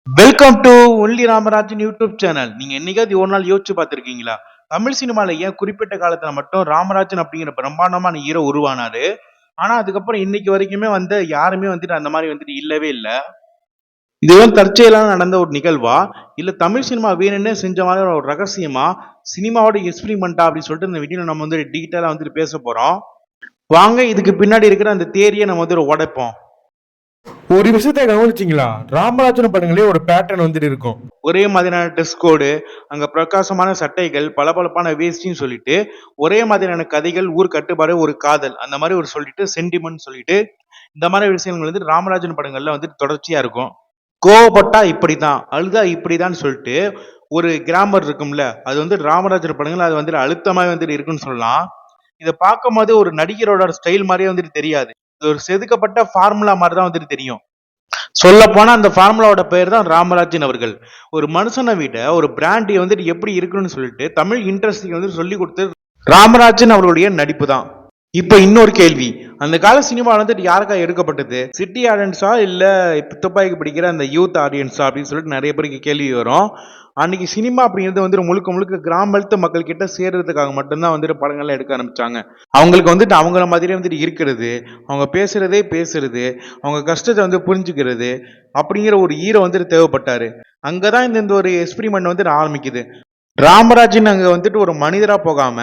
Welcome to only Ramarajan YouTube channel. நீங்க என்னைக்காவது ஒரு நாள் யோசிச்சு பார்த்திருக்கீங்களா? தமிழ் சினிமால ஏன் குறிப்பிட்ட காலத்துல மட்டும் ராமராஜன் அப்படிங்கிற பிரம்மாண்டமான ஹீரோ உருவானாரு. ஆனா அதுக்கப்புறம் இன்னைக்கு வரைக்குமே வந்து யாருமே வந்துட்டு அந்த மாதிரி வந்துட்டு இல்லவே இல்ல. இது வந்து தற்செயலாக நடந்த ஒரு நிகழ்வா, இல்ல தமிழ் சினிமா வேணும்னே செஞ்ச மாதிரி ஒரு ரகசியமா, சினிமாவோட எக்ஸ்பிரிமெண்டா அப்படின்னு சொல்லிட்டு இந்த வீடியோ நம்ம வந்து டீட்டெயிலா வந்துட்டு பேச போறோம். வாங்க இதுக்கு பின்னாடி இருக்கிற அந்த தியரியை நம்ம வந்து உடைப்போம். ஒரு விஷயத்த கவனிச்சிங்களா? ராமராஜன் படங்களே ஒரு பேட்டர்ன் வந்துட்டு இருக்கும். ஒரே மாதிரியான ட்ரெஸ் கோடு, அங்க பிரகாசமான சட்டைகள், பளபளப்பான வேஷ்டின்னு சொல்லிட்டு, ஒரே மாதிரியான கதைகள், ஊர் கட்டுப்பாடு, ஒரு காதல் அந்த மாதிரி ஒரு சொல்லிட்டு சென்டிமெண்ட் சொல்லிட்டு, இந்த மாதிரி விஷயங்கள் வந்து ராமராஜன் படங்கள்ல வந்துட்டு தொடர்ச்சியா இருக்கும். கோவப்பட்டா இப்படிதான், அழுதா இப்படிதான் சொல்லிட்டு ஒரு கிராமர் இருக்கும்ல, அது வந்து ராமராஜன் படங்கள் அது வந்து அழுத்தமாவே வந்துட்டு இருக்குன்னு சொல்லலாம். இதை பார்க்கும்போது ஒரு நடிகரோட ஸ்டைல் மாதிரியே வந்துட்டு தெரியாது. இது ஒரு செதுக்கப்பட்ட ஃபார்முலா மாதிரி தான் வந்துட்டு தெரியும். சொல்ல போனா அந்த ஃபார்முலாவோட பெயர் தான் ராமராஜன் அவர்கள். ஒரு மனுஷனை விட ஒரு பிராண்டி வந்துட்டு எப்படி இருக்குன்னு சொல்லிட்டு தமிழ் இண்டஸ்ட்ரிக்கு வந்து சொல்லி கொடுத்து ராமராஜன் அவர்களுடைய நடிப்பு தான். இப்ப இன்னொரு கேள்வி, அந்த கால சினிமா வந்துட்டு யாருக்கா எடுக்கப்பட்டது? சிட்டி ஆடியன்ஸா இல்ல துப்பாக்கி பிடிக்கிற அந்த யூத் ஆடியன்ஸா அப்படின்னு சொல்லிட்டு நிறைய பேருக்கு கேள்வி வரும். அன்னைக்கு சினிமா அப்படிங்கிறது வந்து முழுக்க முழுக்க கிராமத்து மக்கள் கிட்ட சேர்றதுக்காக மட்டும்தான் வந்துட்டு படங்கள்லாம் எடுக்க ஆரம்பிச்சாங்க. அவங்களுக்கு வந்துட்டு அவங்கள மாதிரியே வந்துட்டு இருக்கிறது, அவங்க பேசுறதே பேசுறது, அவங்க கஷ்டத்தை வந்து புரிஞ்சுக்கிறது அப்படிங்கிற ஒரு ஹீரோ வந்துட்டு தேவைப்பட்டாரு. அங்கதான் இந்த ஒரு எக்ஸ்பிரிமெண்ட் வந்துட்டு ஆரம்பிக்குது. ராமராஜன் அங்க வந்துட்டு ஒரு மனிதரா போகாம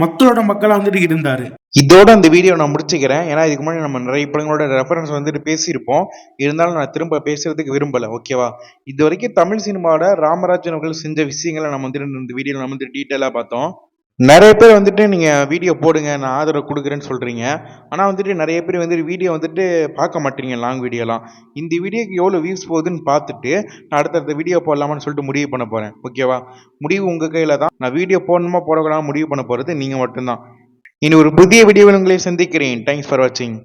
மக்களோட மக்களா வந்துட்டு இருந்தாரு. இதோட இந்த வீடியோ நான் முடிச்சுக்கிறேன். ஏன்னா இதுக்கு முன்னாடி நம்ம நிறைய படங்களோட ரெஃபரன்ஸ் வந்துட்டு பேசியிருப்போம். இருந்தாலும் நான் திரும்ப பேசுறதுக்கு விரும்பல. ஓகேவா? இது வரைக்கும் தமிழ் சினிமாவோட ராமராஜன் அவர்கள் செஞ்ச விஷயங்களை நம்ம வந்துட்டு இந்த வீடியோ நம்ம வந்து டீட்டெயிலா பார்த்தோம். நிறைய பேர் வந்துட்டு நீங்க வீடியோ போடுங்க, நான் ஆதரவு கொடுக்குறேன்னு சொல்றீங்க. ஆனா வந்துட்டு நிறைய பேர் வந்துட்டு வீடியோ வந்துட்டு பார்க்க மாட்டீங்க, லாங் வீடியோலாம். இந்த வீடியோக்கு எவ்வளவு வியூஸ் போகுதுன்னு பார்த்துட்டு நான் அடுத்தடுத்த வீடியோ போடலாமான்னு சொல்லிட்டு முடிவு பண்ண போறேன். ஓகேவா? முடிவு உங்க கையில தான். நான் வீடியோ போடணுமா போடக்கூடாது முடிவு பண்ண போறது நீங்க மட்டும்தான். இனி ஒரு புதிய வீடியோவில் உங்களை சந்திக்கிறேன். தேங்க்ஸ் ஃபார் வாட்சிங்.